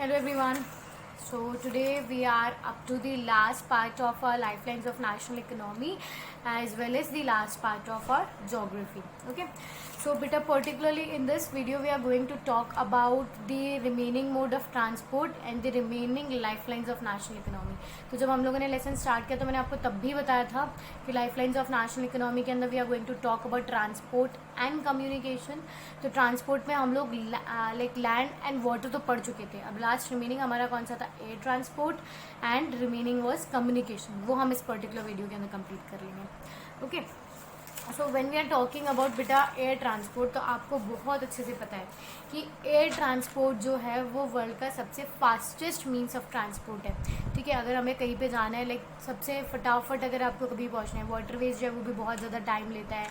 Hello everyone. So today we are up to the last part of our lifelines of national economy as well as the last part of our geography. Okay. So beta particularly in this video we are going to talk about the remaining mode of transport and the remaining lifelines of national economy. तो जब हम लोगों ने lesson start किया तो मैंने आपको तब भी बताया था कि लाइफलाइंस ऑफ नेशनल इकोनॉमी के अंदर we are going to talk about transport and communication. तो ट्रांसपोर्ट में हम लोग लाइक लैंड एंड वाटर तो पढ़ चुके थे. अब लास्ट रिमेनिंग हमारा कौन सा था? Air transport and remaining was communication. वो हम इस पर्टिकुलर वीडियो के अंदर कंप्लीट कर लेंगे. Okay. So when we are talking about बेटा एयर ट्रांसपोर्ट, तो आपको बहुत अच्छे से पता है कि एयर ट्रांसपोर्ट जो है वो वर्ल्ड का सबसे फास्टेस्ट मीन्स ऑफ ट्रांसपोर्ट है. ठीक है. अगर हमें कहीं पे जाना है लाइक सबसे फटाफट अगर आपको कभी पहुंचना है, वाटरवेज जो है वो भी बहुत ज़्यादा टाइम लेता है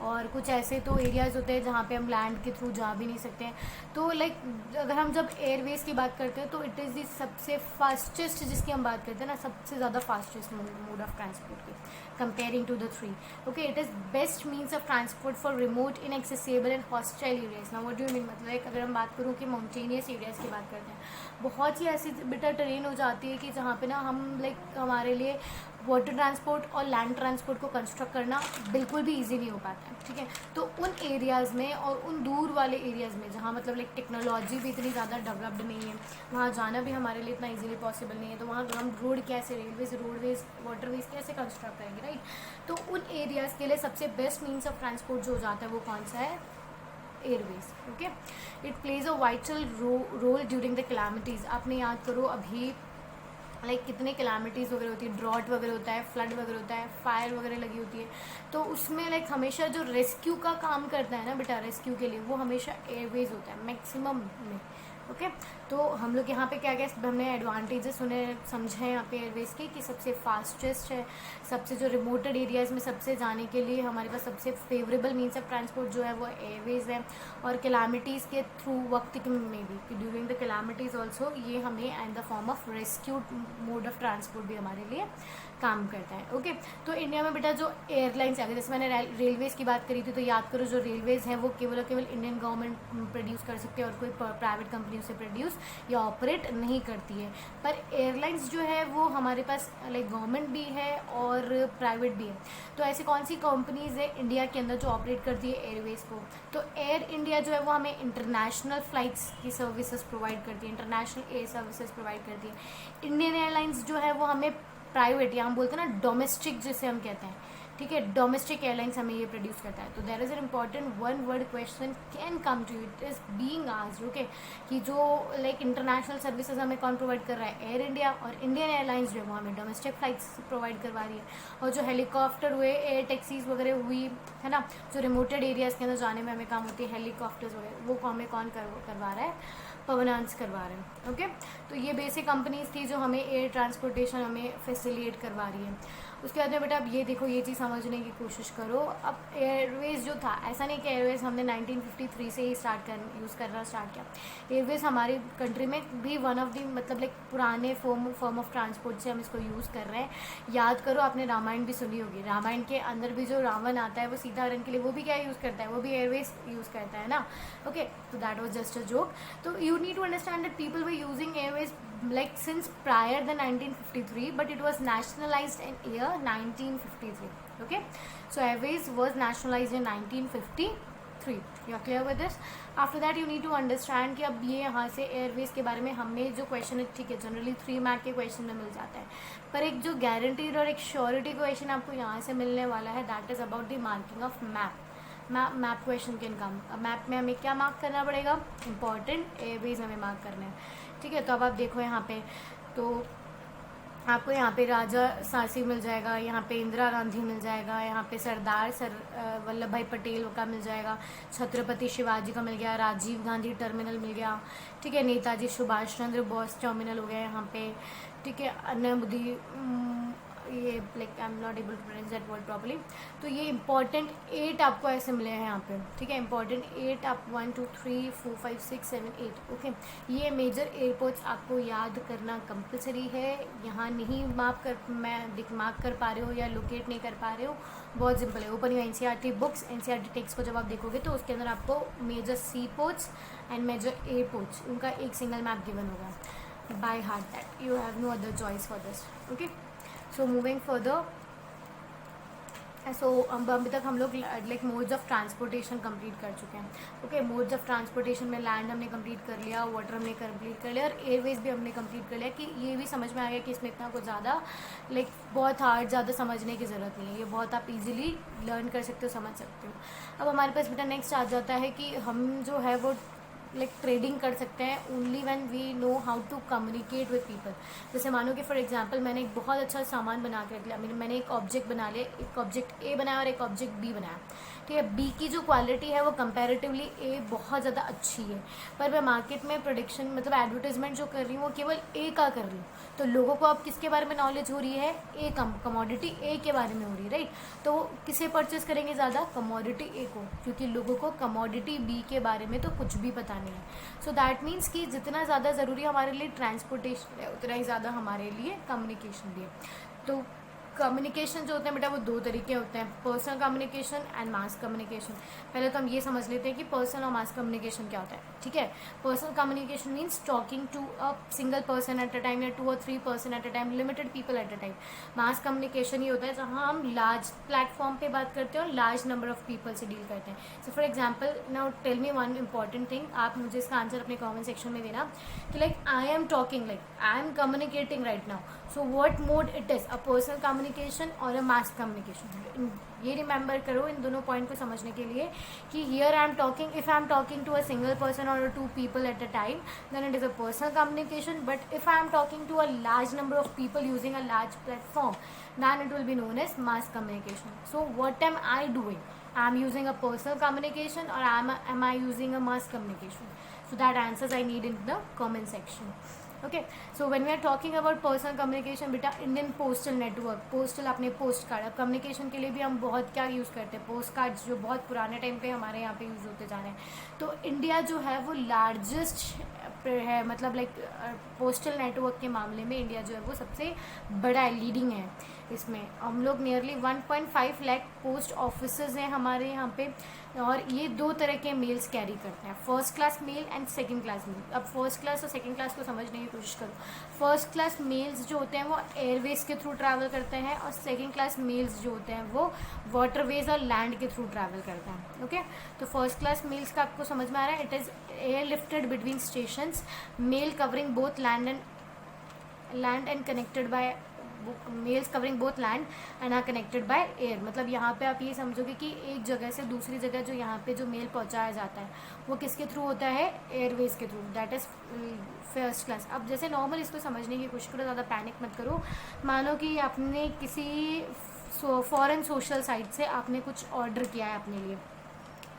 और कुछ ऐसे तो एरियाज़ होते हैं जहाँ पे हम लैंड के थ्रू जा भी नहीं सकते हैं. तो लाइक अगर हम जब एयरवेज की बात करते हैं तो इट इज़ दी सबसे फास्टेस्ट जिसकी हम बात करते हैं ना, सबसे ज़्यादा फास्टेस्ट मोड ऑफ ट्रांसपोर्ट की comparing to the three. Okay. It is best means of transport for remote inaccessible and hostile areas. ना व्हाट डू यू मीन? मतलब लाइक अगर हम बात करूँ कि माउंटेनियस एरियाज़ की बात करते हैं, बहुत ही ऐसी बेटा ट्रेन हो जाती है कि जहाँ पे ना हम लाइक हमारे लिए वाटर ट्रांसपोर्ट और लैंड ट्रांसपोर्ट को कंस्ट्रक्ट करना बिल्कुल भी इजी नहीं हो पाता है. ठीक है. तो उन एरियाज़ में और उन दूर वाले एरियाज़ में जहाँ मतलब लाइक टेक्नोलॉजी भी इतनी ज़्यादा डेवलप्ड नहीं है, वहाँ जाना भी हमारे लिए इतना इजीली पॉसिबल नहीं है. तो वहाँ हम रोड कैसे, रेलवेज, रोडवेज, वाटरवेज कैसे कंस्ट्रक्ट करेंगे, राइट? तो उन एरियाज़ के लिए सबसे बेस्ट मीन्स ऑफ ट्रांसपोर्ट जो हो जाता है वो कौन सा है? Airways. Okay. It plays a vital role during the calamities. आपने याद करो अभी लाइक कितने कैलामिटीज़ वगैरह होती है, ड्रॉट वगैरह होता है, फ्लड वगैरह होता है, फायर वगैरह लगी होती है. तो उसमें लाइक हमेशा जो रेस्क्यू का काम करता है ना बेटा, रेस्क्यू के लिए वो हमेशा एयरवेज होता है मैक्सिमम में. ओके. तो हम लोग यहाँ पे क्या क्या हमने एडवांटेजेस उन्हें समझे हैं यहाँ पे एयरवेज के कि सबसे फास्टेस्ट है, सबसे जो रिमोटेड एरियाज़ में सबसे जाने के लिए हमारे पास सबसे फेवरेबल मीन्स ऑफ ट्रांसपोर्ट जो है वो एयरवेज है. और कैलामिटीज़ के थ्रू वक्त में भी कि ड्यूरिंग द कैलामिटीज़ ऑल्सो ये हमें and the form of rescue mode of transport भी हमारे लिए काम करता है. ओके. तो इंडिया में बेटा जो एयरलाइंस आ गई, जैसे मैंने रेलवेज़ की बात करी थी, तो याद करो जो रेलवेज़ हैं वो केवल और केवल इंडियन गवर्नमेंट प्रोड्यूस कर सकती है और कोई प्राइवेट कंपनी उसे प्रोड्यूस या ऑपरेट नहीं करती है. पर एयरलाइंस जो है वो हमारे पास लाइक गवर्नमेंट भी है और प्राइवेट भी है. तो ऐसी कौन सी कंपनीज़ है इंडिया के अंदर जो ऑपरेट करती है एयरवेज को? तो एयर इंडिया जो है वो हमें इंटरनेशनल फ़्लाइट्स की सर्विसेज प्रोवाइड करती है, इंटरनेशनल एयर सर्विसेज प्रोवाइड करती है. इंडियन एयरलाइंस जो है वो हमें प्राइवेट या हम बोलते हैं ना डोमेस्टिक जिसे हम कहते हैं, ठीक है, डोमेस्टिक एयरलाइंस हमें ये प्रोड्यूस करता है. तो there is an important one word question can come to it is being asked. Okay. कि जो लाइक इंटरनेशनल सर्विसेज हमें कौन प्रोवाइड कर रहा है? Air India. और इंडियन एयरलाइंस जो है वो हमें डोमेस्टिक फ्लाइट्स प्रोवाइड करवा रही है. और जो हेलीकॉप्टर हुए, एयर टैक्सीज वगैरह हुई है ना, जो रिमोटेड एरियाज़ के अंदर जाने में हमें काम होती है, हेलीकॉप्टर्स वगैरह, वो हमें कौन करवा रहा है? पवनांस करवा रहे हैं. ओके. तो ये बेसिक कंपनीज थी जो हमें एयर ट्रांसपोर्टेशन हमें फैसिलिटेट करवा रही है. उसके बाद में बेटा अब ये देखो, ये चीज़ समझने की कोशिश करो. अब एयरवेज जो था, ऐसा नहीं कि एयरवेज हमने 1953 से ही यूज़ करना स्टार्ट किया. एयरवेज हमारी कंट्री में भी वन ऑफ दी मतलब लाइक पुराने फॉर्म ऑफ ट्रांसपोर्ट से हम इसको यूज़ कर रहे हैं. याद करो आपने रामायण भी सुनी होगी. रामायण के अंदर भी जो रावण आता है वो सीताहरण के लिए वो भी क्या यूज़ करता है? वो भी एयरवेज यूज़ करता है ना. ओके. तो that was just a joke. तो you need to understand that people were using airways like since prior than 1953, but it was nationalized in year 1953. Okay. So airways was nationalized in 1953. You are clear with this? After that you need to understand कि अब ये यहाँ से Airways के बारे में हमें जो क्वेश्चन है, ठीक है, जनरली 3 मार्क के क्वेश्चन में मिल जाता है, पर एक जो गारंटीड और एक श्योरिटी क्वेश्चन आपको यहाँ से मिलने वाला है, that is about the marking of map. Map question can कम. अब मैप में हमें क्या मार्क करना पड़ेगा? इंपॉर्टेंट एयरवेज हमें मार्क करना है. ठीक है. तो अब आप देखो यहाँ पे, तो आपको यहाँ पे राजा झांसी मिल जाएगा, यहाँ पे इंदिरा गांधी मिल जाएगा, यहाँ पे सरदार वल्लभ भाई पटेल का मिल जाएगा, छत्रपति शिवाजी का मिल गया, राजीव गांधी टर्मिनल मिल गया. ठीक है. नेताजी सुभाष चंद्र बोस टर्मिनल हो गया यहाँ पे. ठीक है. ये like I am not able to pronounce that word properly. तो ये इंपॉर्टेंट 8 आपको ऐसे मिले हैं यहाँ पे, ठीक है, इंपॉर्टेंट 8 आप 1 2 3 4 5 6 7 8 ओके। ये मेजर एयरपोर्ट्स आपको याद करना कंपलसरी है। यहाँ नहीं मार्क कर पा रहे हो या लोकेट नहीं कर पा रहे हो, बहुत सिंपल है। Open you NCERT books, NCERT text को जब आप देखोगे तो उसके अंदर आपको major sea ports and major airports उनका एक सिंगल मैप गिवन होगा। by heart that you have no other choice for this, okay? So moving further, so अभी तक हम लोग like modes of transportation complete कर चुके हैं, ओके। मोड्स ऑफ ट्रांसपोर्टेशन में लैंड हमने कंप्लीट कर लिया, वाटर हमने कंप्लीट कर लिया और एयरवेज भी हमने कंप्लीट कर लिया। कि ये भी समझ में आ गया कि इसमें इतना कुछ ज़्यादा लाइक बहुत हार्ड ज़्यादा समझने की ज़रूरत नहीं है, ये बहुत आप इजीली लर्न कर सकते हो, समझ सकते हो। अब हमारे पास बेटा नेक्स्ट आ जाता है कि हम जो है वो लाइक ट्रेडिंग कर सकते हैं only when we know how to communicate with people. जैसे मानो कि फॉर एग्जांपल मैंने एक बहुत अच्छा सामान बना के रख लिया, मैंने एक ऑब्जेक्ट बना लिया, एक ऑब्जेक्ट ए बनाया और एक ऑब्जेक्ट बी बनाया, ठीक है। बी की जो क्वालिटी है वो कंपैरेटिवली ए बहुत ज़्यादा अच्छी है, पर मैं मार्केट में प्रोडक्शन मतलब एडवर्टाइजमेंट जो कर रही हूँ वो केवल ए का कर रही हूँ। तो लोगों को अब किसके बारे में नॉलेज हो रही है, ए कमोडिटी ए के बारे में हो रही है, राइट। तो किसे परचेस करेंगे ज़्यादा, कमोडिटी ए को, क्योंकि लोगों को कमोडिटी बी के बारे में तो कुछ भी पता नहीं है। सो दैट मीन्स कि जितना ज़्यादा ज़रूरी हमारे लिए ट्रांसपोर्टेशन है उतना ही ज़्यादा हमारे लिए कम्युनिकेशन भी है। तो कम्युनिकेशन जो होते हैं बेटा वो दो तरीके होते हैं, personal communication and mass communication. पहले तो हम ये समझ लेते हैं कि पर्सनल और मास कम्युनिकेशन क्या होता है, ठीक है। Personal communication means talking to a single person at a time या 2 or 3 person at a time, limited people at a time. Mass communication ये होता है जहाँ हम लार्ज प्लेटफॉर्म पे बात करते हैं और लार्ज नंबर ऑफ पीपल से डील करते हैं। So for example now tell me one important thing, आप मुझे इसका आंसर अपने कॉमेंट सेक्शन में देना कि like I am talking, like I M communicating right now, so what mode it is, a personal communication और अ मास कम्युनिकेशन। ये remember करो इन दोनों पॉइंट को समझने के लिए कि here I am talking, if I am talking to a single person और 2 people at a time then it is a personal communication, but if I am talking to a large number of people using a large platform then it will be known as mass communication. So what am I doing? I am using a personal communication or am I using a mass communication? So that answers I need in the comment section. Okay, so when we are talking about personal communication बेटा, Indian postal network, postal अपने post card, अब communication के लिए भी हम बहुत क्या use करते हैं, पोस्ट कार्ड्स जो बहुत पुराने टाइम पे हमारे यहाँ पे यूज़ होते जा रहे हैं। तो इंडिया जो है वो लार्जेस्ट है, मतलब लाइक पोस्टल नेटवर्क के मामले में इंडिया जो है वो सबसे बड़ा है, लीडिंग है इसमें। हम लोग नियरली 1.5 लाख पोस्ट ऑफिसेज हैं हमारे यहाँ पे, और ये 2 तरह के मेल्स कैरी करते हैं, first class mail and second class mail. अब फर्स्ट क्लास और सेकंड क्लास को समझने की कोशिश करो। फर्स्ट क्लास मेल्स जो होते हैं वो एयरवेज के थ्रू ट्रैवल करते हैं और सेकंड क्लास मेल्स जो होते हैं वो वाटरवेज और लैंड के थ्रू ट्रैवल करते हैं, ओके। तो फर्स्ट क्लास मेल्स का आपको समझ में आ रहा है, it is air lifted between stations, mail covering both land and connected by mails covering both land and are connected by air. मतलब यहाँ पे आप ये समझोगे कि एक जगह से दूसरी जगह जो यहाँ पे जो मेल पहुँचाया जाता है वो किसके थ्रू होता है, एयरवेज के through, that is first class. अब जैसे नॉर्मल इसको समझने की कोशिश करो, ज़्यादा पैनिक मत करो। मानो कि आपने किसी फॉरेन सोशल साइट से आपने कुछ ऑर्डर किया है अपने लिए,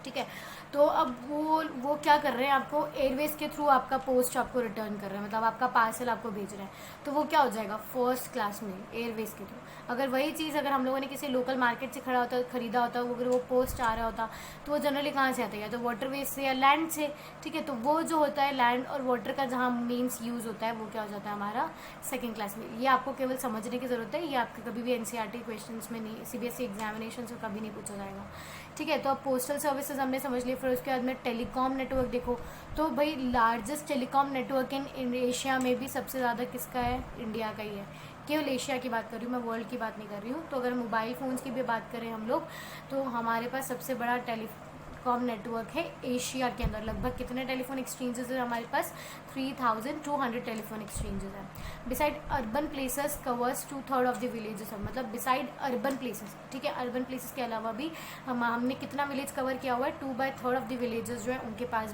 ठीक है। तो अब वो क्या कर रहे हैं, आपको एयरवेज के थ्रू आपका पोस्ट आपको रिटर्न कर रहे हैं, मतलब आपका पार्सल आपको भेज रहे हैं, तो वो क्या हो जाएगा, फर्स्ट क्लास में एयरवेज के थ्रू। अगर वही चीज़ अगर हम लोगों ने किसी लोकल मार्केट से खरीदा होता, अगर वो पोस्ट आ रहा होता तो वो जनरली कहाँ से आता है, या तो वाटरवेज से या लैंड से, ठीक है। तो वो जो होता है लैंड और वाटर का जहाँ मीन्स यूज़ होता है वो क्या हो जाता है हमारा सेकेंड क्लास में। ये आपको केवल समझने की ज़रूरत है, ये आपके कभी भी एनसीईआरटी क्वेश्चन में नहीं, सीबीएसई एग्जामिनेशन से कभी नहीं पूछा जाएगा, ठीक है। तो अब पोस्टल सर्विसेज हमने समझ लिया, फिर उसके बाद में टेलीकॉम नेटवर्क देखो, तो भाई largest telecom network in Asia में भी सबसे ज़्यादा किसका है, इंडिया का ही है। केवल एशिया की बात कर रही हूँ मैं, वर्ल्ड की बात नहीं कर रही हूँ। तो अगर मोबाइल फ़ोन्स की भी बात करें हम लोग, तो हमारे पास सबसे बड़ा टेलीकॉम नेटवर्क है एशिया के अंदर। लगभग कितने टेलीफोन एक्सचेंजेस है हमारे पास, 3200 टेलीफोन एक्सचेंजेस हैं। Beside urban places covers 2/3 of the villages, मतलब बिसाइड अर्बन प्लेसेस, ठीक है। अर्बन प्लेसेस के अलावा भी हमने कितना विलेज कवर किया हुआ है, 2/3 ऑफ द विलेजेस जो है उनके पास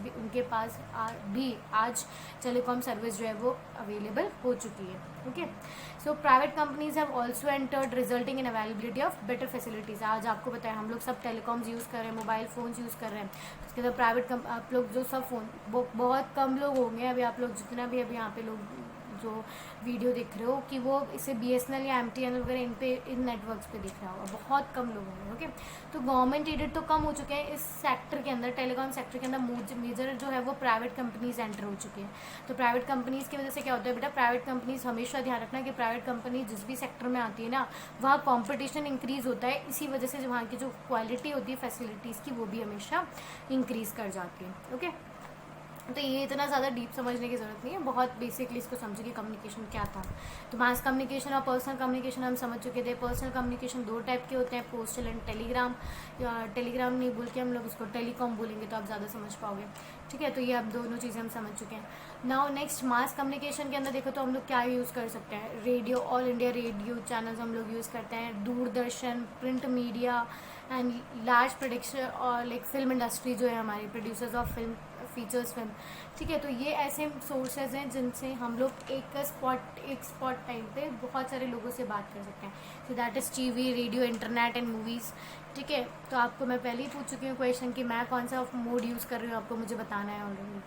भी आज टेलीकॉम सर्विस जो है वो अवेलेबल हो चुकी है, okay. So private companies have also entered resulting in availability of better facilities. आज आपको पता है हम लोग सब टेलीकॉम्स यूज़ कर रहे हैं, मोबाइल फ़ोन्स यूज़ कर रहे हैं, उसके बाद आप लोग जो सब फ़ोन बहुत कम लोग होंगे अभी, आप लोग जितना भी अभी यहाँ पे लोग जो वीडियो देख रहे हो कि वो इसे BSNL या MTNL वगैरह इन नेटवर्क्स पे दिख रहा होगा, बहुत कम लोग होंगे। ओके, तो गवर्नमेंट एडेड तो कम हो चुके हैं इस सेक्टर के अंदर, टेलीकॉम सेक्टर के अंदर मेजर जो है वो प्राइवेट कंपनीज एंटर हो चुकी हैं। तो प्राइवेट कंपनीज़ की वजह से क्या होता है बेटा, प्राइवेट कंपनीज हमेशा ध्यान रखना कि प्राइवेट कंपनी जिस भी सेक्टर में आती है ना, वहाँ कॉम्पिटिशन इंक्रीज़ होता है, इसी वजह से वहाँ की जो क्वालिटी होती है फैसिलिटीज़ की वो भी हमेशा इंक्रीज़ कर जाती है। ओके, तो ये इतना ज़्यादा डीप समझने की ज़रूरत नहीं है, बहुत बेसिकली इसको समझे कि कम्युनिकेशन क्या था। तो मास कम्युनिकेशन और पर्सनल कम्युनिकेशन हम समझ चुके थे। पर्सनल कम्युनिकेशन दो टाइप के होते हैं, पोस्टल एंड टेलीग्राम, या टेलीग्राम नहीं बोल के हम लोग उसको टेलीकॉम बोलेंगे तो आप ज़्यादा समझ पाओगे। ठीक है, तो ये अब दोनों चीज़ें हम समझ चुके हैं। नाउ नेक्स्ट, मास कम्युनिकेशन के अंदर देखो तो हम लोग क्या यूज़ कर सकते हैं, radio, all India radio channels हम लोग यूज़ करते हैं, Doordarshan, print media and large production और लाइक फिल्म इंडस्ट्री जो है हमारी, producers of film, features film. ठीक है, तो ये ऐसे सोर्सेज हैं जिनसे हम लोग एक स्पॉट टाइम पे बहुत सारे लोगों से बात कर सकते हैं। So that is TV, radio, internet and movies. ठीक है, तो आपको मैं पहले ही पूछ चुकी हूँ क्वेश्चन कि मैं कौन सा मोड यूज़ कर रही हूँ, आपको मुझे बताना है ऑलरेडी।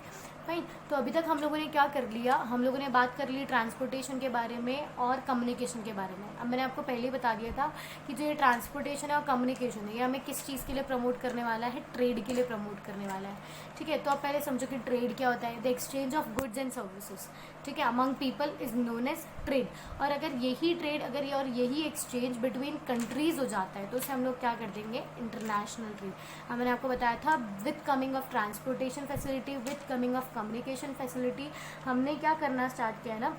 फाइन, तो अभी तक हम लोगों ने क्या कर लिया, हम लोगों ने बात कर ली ट्रांसपोर्टेशन के बारे में और कम्युनिकेशन के बारे में। अब मैंने आपको पहले ही बता दिया था कि जो ये ट्रांसपोर्टेशन है और कम्युनिकेशन है, ये हमें किस चीज़ के लिए प्रमोट करने वाला है, ट्रेड के लिए प्रमोट करने वाला है। ठीक है, तो आप पहले समझो कि ट्रेड क्या होता है, the exchange of goods and services. ठीक है, among people is known as trade. और अगर यही ट्रेड और यही एक्सचेंज बिटवीन कंट्रीज हो जाता है तो उसे हम लोग क्या कर देंगे, इंटरनेशनल ट्रेड। अब मैंने आपको बताया था with coming of transportation facility, with coming of communication facility, हमने क्या करना स्टार्ट किया है ना,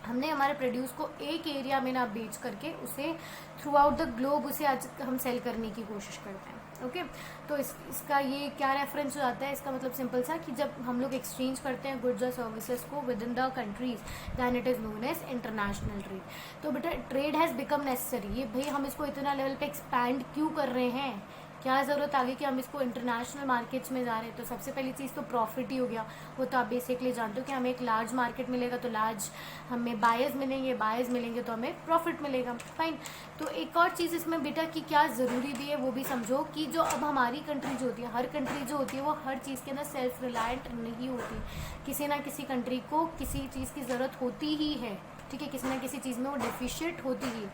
हमने हमारे प्रोड्यूस को एक एरिया में ना बेच करके उसे थ्रू आउट द ग्लोब उसे आज हम सेल करने की कोशिश करते हैं। ओके, तो इसका ये क्या रेफरेंस हो जाता है, इसका मतलब सिंपल सा कि जब हम लोग एक्सचेंज करते हैं गुड्स और सर्विसेज को within the countries, then it is known as international trade. तो बेटा ट्रेड हैज़ बिकम नेसेसरी, ये भाई हम इसको इतना लेवल पे एक्सपैंड क्यों कर रहे हैं, क्या ज़रूरत आ गई कि हम इसको इंटरनेशनल मार्केट्स में जा रहे हैं। तो सबसे पहली चीज़ तो प्रॉफिट ही हो गया, वो तो आप बेसिकली जानते हो कि हमें एक लार्ज मार्केट मिलेगा तो लार्ज हमें बायर्स मिलेंगे तो हमें प्रॉफिट मिलेगा। फाइन, तो एक और चीज़ इसमें बेटा कि क्या ज़रूरी भी है वो भी समझो कि जो अब हमारी कंट्री जो होती है, हर कंट्री जो होती है वो हर चीज़ के अंदर सेल्फ रिलायंट नहीं होती, किसी ना किसी कंट्री को किसी चीज़ की ज़रूरत होती ही है। ठीक है, किसी ना किसी चीज़ में वो डेफिशिएंट होती ही,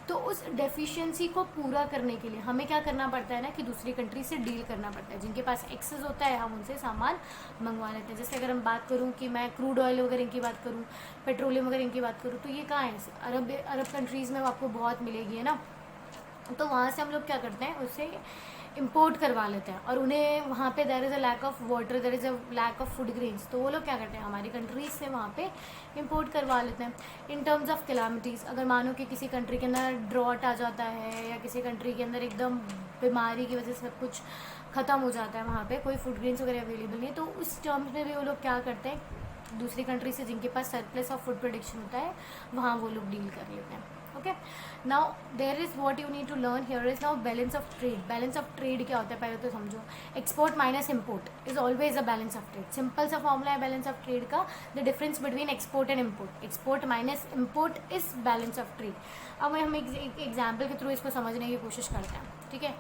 तो उस डेफिशिएंसी को पूरा करने के लिए हमें क्या करना पड़ता है ना कि दूसरी कंट्री से डील करना पड़ता है। जिनके पास एक्सेस होता है हम उनसे सामान मंगवा लेते हैं। जैसे अगर हम बात करूं कि मैं क्रूड ऑयल वगैरह की बात करूं, पेट्रोलियम वगैरह की बात करूं, तो ये कहाँ है, अरब कंट्रीज़ में आपको बहुत मिलेगी, है ना। तो वहाँ से हम लोग क्या करते हैं, उसे इम्पोर्ट करवा लेते हैं, और उन्हें वहाँ पे there is a lack of water, there is a lack of food grains, तो वो लोग क्या करते हैं हमारी कंट्रीज से वहाँ पे इम्पोर्ट करवा लेते हैं। इन टर्म्स ऑफ कैलामिटीज़, अगर मानो कि किसी कंट्री के अंदर ड्रॉट आ जाता है या किसी कंट्री के अंदर एकदम बीमारी की वजह से सब कुछ ख़त्म हो जाता है, वहाँ पे कोई फूड ग्रेन्स वगैरह अवेलेबल नहीं, तो उस टर्म्स में भी वो लोग क्या करते हैं, दूसरी कंट्री से जिनके पास सरप्लस ऑफ फूड प्रोडक्शन होता है वहाँ वो लोग डील कर लेते हैं। Okay, now there is what you need to learn here is now balance of trade. Balance of trade क्या होता है पहले तो समझो, export minus import is always a balance of trade. Simple सा फॉर्मूला है बैलेंस ऑफ ट्रेड का, the difference between export and import, export minus import is balance of trade. अब हम एक एग्जाम्पल के थ्रू इसको समझने की कोशिश करते हैं। ठीक है,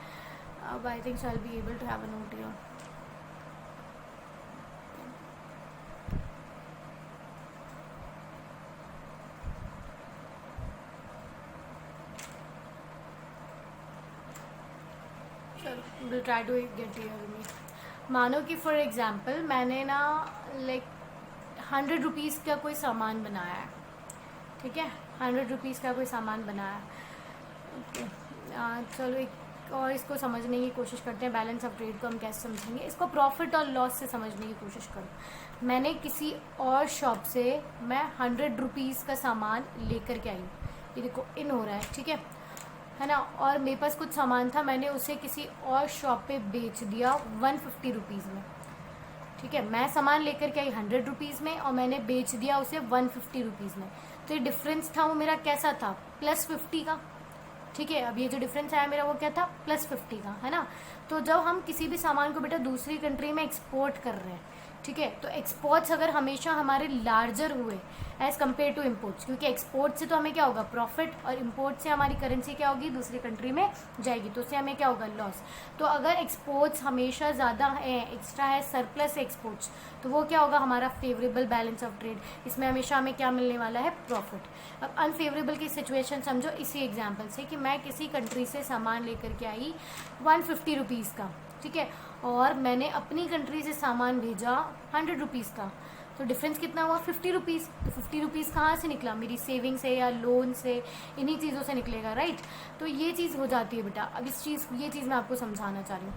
अब I think so I will be able to have a note here. Will try to get here me. मानो कि फॉर एग्जांपल मैंने ना लाइक 100 रुपीज़ का कोई सामान बनाया है। ठीक है, 100 रुपीज़ का कोई सामान बनाया है। ओके, चलो एक और इसको समझने की कोशिश करते हैं। बैलेंस ऑफ ट्रेड को हम कैसे समझेंगे, इसको प्रॉफिट और लॉस से समझने की कोशिश करो। मैंने किसी और शॉप से मैं 100 रुपीज़ का सामान लेकर के आई, ये देखो इन हो रहा है, ठीक है ना, और मेरे पास कुछ सामान था, मैंने उसे किसी और शॉप पे बेच दिया 150 रुपीज़ में। ठीक है, मैं सामान लेकर के आई 100 रुपीज़ में और मैंने बेच दिया उसे 150 रुपीज़ में। तो ये डिफरेंस था वो मेरा कैसा था, +50 का। ठीक है, अब ये जो डिफरेंस आया मेरा वो क्या था, +50 का, है ना। तो जब हम किसी भी सामान को बेटा दूसरी कंट्री में एक्सपोर्ट कर रहे हैं, ठीक है। तो एक्सपोर्ट्स अगर हमेशा हमारे लार्जर हुए एज कम्पेयर टू इम्पोर्ट्स, क्योंकि एक्सपोर्ट से तो हमें क्या होगा प्रॉफिट, और इम्पोर्ट से हमारी करेंसी क्या होगी दूसरी कंट्री में जाएगी, तो उससे हमें क्या होगा लॉस। तो अगर एक्सपोर्ट्स हमेशा ज़्यादा है, एक्स्ट्रा है, सरप्लस है एक्सपोर्ट्स, तो वो क्या होगा हमारा फेवरेबल बैलेंस ऑफ ट्रेड, इसमें हमेशा हमें क्या मिलने वाला है प्रॉफिट। अब अनफेवरेबल की सिचुएशन समझो इसी एग्जाम्पल से कि मैं किसी कंट्री से सामान लेकर के आई 150 रुपीज़ का, ठीक है, और मैंने अपनी कंट्री से सामान भेजा 100 रुपीज़ का, तो डिफरेंस कितना हुआ 50 रुपीज़। तो 50 रुपीज़ कहाँ से निकला, मेरी सेविंग से या लोन से, इन्हीं चीज़ों से निकलेगा, राइट। तो ये चीज़ हो जाती है बेटा। अब ये चीज़ मैं आपको समझाना चाह रही हूँ,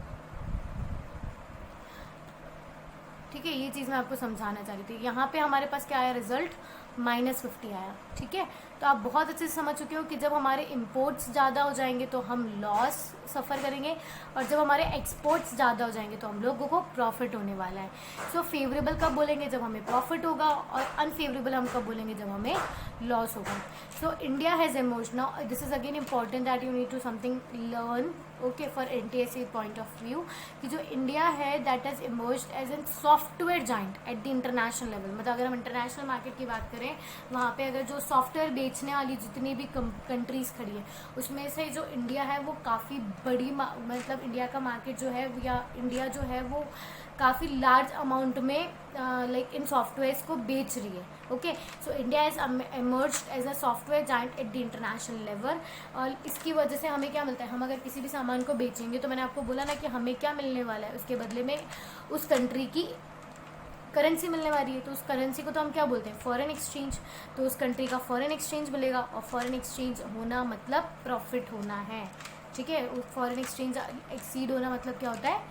ठीक है, ये चीज़ मैं आपको समझाना चाह रही थी। यहाँ पे हमारे पास क्या आया रिजल्ट, -50 आया, ठीक है। तो आप बहुत अच्छे से समझ चुके हो कि जब हमारे इंपोर्ट्स ज़्यादा हो जाएंगे तो हम लॉस सफ़र करेंगे, और जब हमारे एक्सपोर्ट्स ज़्यादा हो जाएंगे तो हम लोगों को प्रॉफिट होने वाला है। सो फेवरेबल कब बोलेंगे, जब हमें प्रॉफिट होगा, और अनफेवरेबल हम कब बोलेंगे, जब हमें लॉस होगा। So India has emerged now, this is again important that you need to something learn, okay, for NTSE point of view, कि जो इंडिया है that has emerged as an software giant at the international level. मतलब अगर हम international market की बात करें, वहाँ पे अगर जो सॉफ्टवेयर बेचने वाली जितनी भी कंट्रीज़ खड़ी है, उसमें से जो इंडिया है वो काफ़ी बड़ी, मतलब इंडिया का मार्केट जो है, या इंडिया जो है वो काफ़ी लार्ज अमाउंट में लाइक इन सॉफ्टवेयर्स को बेच रही है, okay. So India is emerged as a software giant at the international level, और इसकी वजह से हमें क्या मिलता है, हम अगर किसी भी सामान को बेचेंगे तो मैंने आपको बोला ना कि हमें क्या मिलने वाला है, उसके बदले में उस कंट्री की करेंसी मिलने वाली है। तो उस करेंसी को तो हम क्या बोलते हैं, फॉरेन एक्सचेंज। तो उस कंट्री का फॉरेन एक्सचेंज मिलेगा, और फॉरेन एक्सचेंज होना मतलब प्रॉफिट होना है, ठीक है। फॉरेन एक्सचेंज एक्सीड होना मतलब क्या होता है,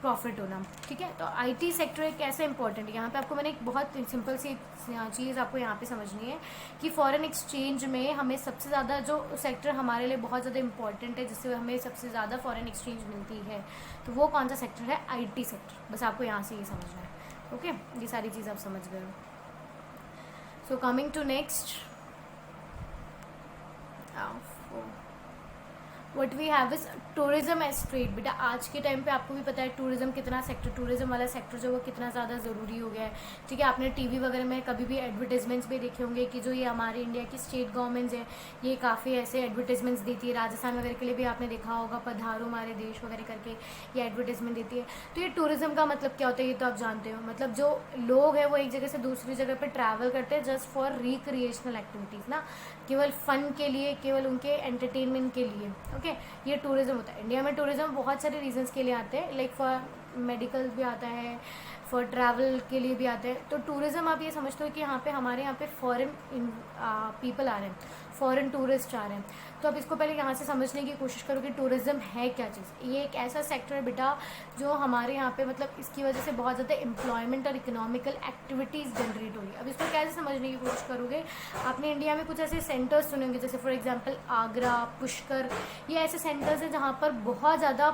प्रॉफिट होना, ठीक है। तो IT सेक्टर एक कैसे इंपॉर्टेंट है, यहाँ पे आपको मैंने एक बहुत सिंपल सी चीज़ आपको यहाँ पे समझनी है कि फॉरेन एक्सचेंज में हमें सबसे ज़्यादा जो सेक्टर हमारे लिए बहुत ज़्यादा इंपॉर्टेंट है, जिससे हमें सबसे ज़्यादा फॉरेन एक्सचेंज मिलती है, तो वो कौन सा सेक्टर है, IT सेक्टर। बस आपको यहाँ से ये समझना है, ओके। ये सारी चीज़ आप समझ गए हो। So coming to next, what we have is tourism as trade. बेटा आज के टाइम पे आपको भी पता है टूरिज्म कितना सेक्टर, टूरिज्म वाला सेक्टर जो वो कितना ज़्यादा ज़रूरी हो गया है, ठीक है। आपने TV वगैरह में कभी भी एडवर्टाइजमेंट्स भी देखे होंगे कि जो ये हमारे इंडिया की स्टेट गवर्नमेंट्स है, ये काफ़ी ऐसे एडवर्टाइजमेंट्स देती है। राजस्थान वगैरह के लिए भी आपने देखा होगा, पधारो हमारे देश वगैरह करके ये एडवर्टाइजमेंट देती है। तो ये टूरिज्म का मतलब क्या होता है, ये तो आप जानते हो, मतलब जो लोग हैं वो एक जगह से दूसरी जगह पर ट्रैवल करते हैं जस्ट फॉर रिक्रिएशनल एक्टिविटीज़ ना, केवल फन के लिए, केवल उनके एंटरटेनमेंट के लिए, ओके। ये टूरिज्म होता है। इंडिया में टूरिज्म बहुत सारे रीजंस के लिए आते हैं, लाइक फॉर मेडिकल भी आता है, फॉर ट्रैवल के लिए भी आते हैं। तो टूरिज्म आप ये समझते हो कि यहाँ पे हमारे यहाँ पे फॉरेन पीपल आ रहे हैं, फॉरेन टूरिस्ट आ रहे हैं। तो अब इसको पहले यहाँ से समझने की कोशिश करो कि टूरिज्म है क्या चीज़। ये एक ऐसा सेक्टर है बेटा जो हमारे यहाँ पे मतलब इसकी वजह से बहुत ज़्यादा एम्प्लॉयमेंट और इकोनॉमिकल एक्टिविटीज़ जनरेट हो रही है। अब इसको कैसे समझने की कोशिश करोगे, आपने इंडिया में कुछ ऐसे सेंटर्स सुने होंगे, जैसे फॉर एग्जांपल आगरा, पुष्कर, ये ऐसे सेंटर्स हैं जहाँ पर बहुत ज़्यादा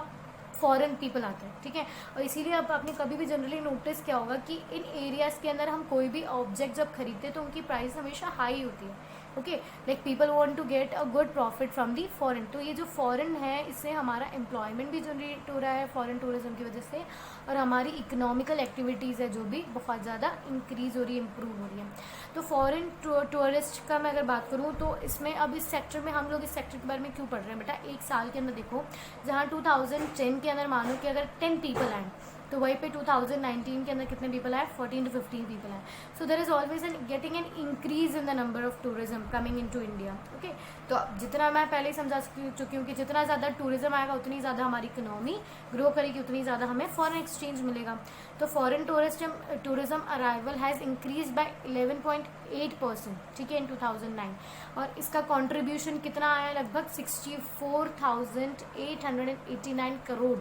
फॉरेन पीपल आते हैं, ठीक है। और इसीलिए अब आपने कभी भी जनरली नोटिस किया होगा कि इन एरियाज़ के अंदर हम कोई भी ऑब्जेक्ट जब खरीदते हैं तो उनकी प्राइस हमेशा हाई होती है, okay. Like people want to get a good profit from the foreign. तो ये जो फॉरेन है इससे हमारा एम्प्लॉयमेंट भी जनरेट हो रहा है फॉरेन टूरिज्म की वजह से, और हमारी इकोनॉमिकल एक्टिविटीज़ है जो भी बहुत ज़्यादा इंक्रीज़ हो रही है, इम्प्रूव हो रही है। तो फॉरेन टूरिस्ट का मैं अगर बात करूँ तो इसमें अब इस सेक्टर में हम लोग इस सेक्टर के बारे में क्यों पढ़ रहे हैं बेटा, एक साल के अंदर देखो, जहाँ 2010 के अंदर मानो कि अगर 10 पीपल आए, तो वहीं पे 2019 के अंदर कितने पीपल आए, 14 to 15 पीपल आए। So there is always an getting an increase in the number of tourism coming in to India, okay. तो जितना मैं पहले ही समझा चुकी हूँ कि जितना ज़्यादा टूरिज्म आएगा उतनी ज़्यादा हमारी इकोनॉमी ग्रो करेगी, उतनी ज़्यादा हमें फॉरेन एक्सचेंज मिलेगा। तो foreign tourism arrival has increase by 11.8%, ठीक है, इन 2009। और इसका कॉन्ट्रीब्यूशन कितना आया, लगभग 64,889 करोड़,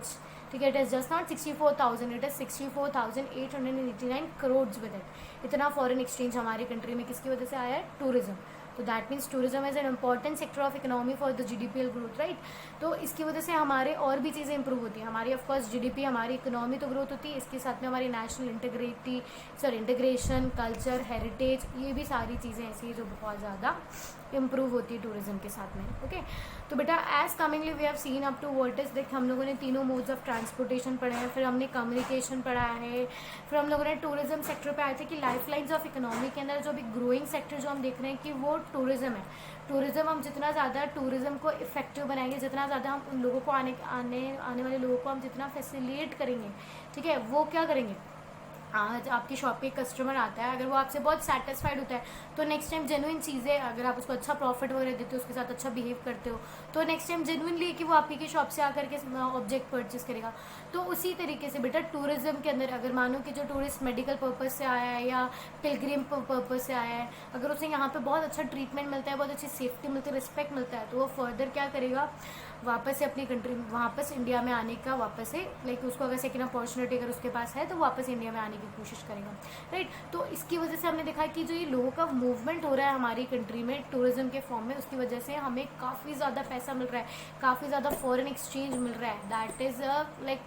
ठीक है। It is just not 64,000, it is 64,889 crore with it. इतना फॉरेन एक्सचेंज हमारी कंट्री में किसकी वजह से आया है, टूरिज्म। तो that means tourism is an important sector of economy for the GDP growth, right. तो इसकी वजह से हमारे और भी चीज़ें इंप्रूव होती हैं, हमारी ऑफकोर्स GDP, हमारी इकोनॉमी तो ग्रोथ होती है, इसके साथ में हमारी नेशनल इंटीग्रेशन, कल्चर, हेरिटेज, ये भी सारी चीज़ें ऐसी हैं जो बहुत ज़्यादा इम्प्रूव होती है टूरिज्म के साथ में। ओके, तो बेटा as commonly we have seen up to word is, देख हम लोगों ने तीनों मोड्स ऑफ ट्रांसपोर्टेशन पढ़े हैं, फिर हमने कम्युनिकेशन पढ़ा है, फिर हम लोगों ने टूरिज्म सेक्टर पे आए थे कि लाइफ लाइन्स ऑफ इकोनॉमी के अंदर जो अभी ग्रोइंग सेक्टर जो हम देख रहे हैं कि वो टूरिज्म है। टूरिज्म, हम जितना ज़्यादा टूरिज्म को इफेक्टिव बनाएंगे, जितना ज़्यादा हम उन लोगों को आने वाले लोगों को हम जितना फैसिलिटेट करेंगे, ठीक है, वो क्या करेंगे, आज आपकी शॉप पे कस्टमर आता है, अगर वो आपसे बहुत सेटिस्फाइड होता है तो नेक्स्ट टाइम जेन्युइन चीज़ें, अगर आप उसको अच्छा प्रॉफिट वगैरह देते हो, उसके साथ अच्छा बिहेव करते हो, तो नेक्स्ट टाइम जेन्युइनली कि वो आपकी की शॉप से आकर के ऑब्जेक्ट परचेज करेगा। तो उसी तरीके से बेटा टूरिज्म के अंदर अगर मानो कि जो टूरिस्ट मेडिकल पर्पज़ से आया है या पिलग्रिम पर्पज़ से आया है, अगर उसे यहाँ पर बहुत अच्छा ट्रीटमेंट मिलता है, बहुत अच्छी सेफ्टी मिलती है, रिस्पेक्ट मिलता है, तो वो फर्दर क्या करेगा, वापस से अपनी कंट्री, वापस इंडिया में आने का, वापस से लाइक उसको अगर सेकेंड अपॉर्चुनिटी अगर उसके पास है तो वापस इंडिया में आने की कोशिश करेगा, राइट। तो इसकी वजह से हमने देखा कि जो ये लोगों का मूवमेंट हो रहा है हमारी कंट्री में टूरिज्म के फॉर्म में, उसकी वजह से हमें काफ़ी ज़्यादा पैसा मिल रहा है, काफ़ी ज़्यादा फॉरेन एक्सचेंज मिल रहा है, that is like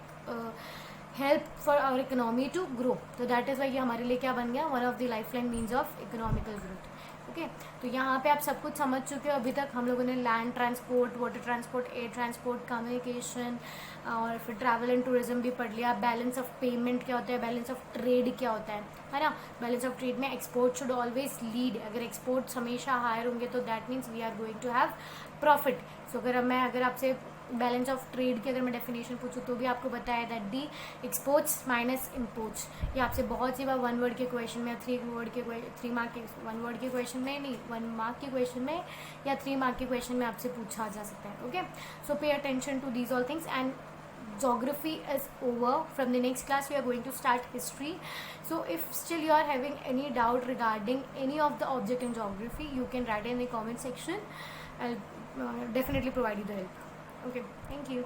help for our economy to grow. तो दैट इज़ वाई ये हमारे लिए क्या बन गया, one of the life line means of economical growth. Okay, तो यहाँ पे आप सब कुछ समझ चुके हो अभी तक। हम लोगों ने land transport, water transport, air transport, communication और फिर ट्रैवल एंड टूरिज्म भी पढ़ लिया। बैलेंस ऑफ पेमेंट क्या होता है, बैलेंस ऑफ ट्रेड क्या होता है ना। बैलेंस ऑफ ट्रेड में एक्सपोर्ट शुड ऑलवेज लीड, अगर एक्सपोर्ट्स हमेशा हायर होंगे तो that means we are going to have profit. So अगर आपसे बैलेंस ऑफ ट्रेड की अगर मैं डेफिनेशन पूछूँ तो भी आपको बताया that the exports minus imports. ये आपसे बहुत सी बार 1 वर्ड के क्वेश्चन में, 3 मार्क के 1 वर्ड के क्वेश्चन में नहीं, 1 मार्क के क्वेश्चन में या 3 मार्क के क्वेश्चन में आपसे पूछा जा सकता है। Okay, so pay attention to these all things and geography is over. From the next class we are going to start history. So if still you are having any doubt regarding any of the object in geography, you can write in the comment section. I'll definitely provide you the help. Okay, thank you.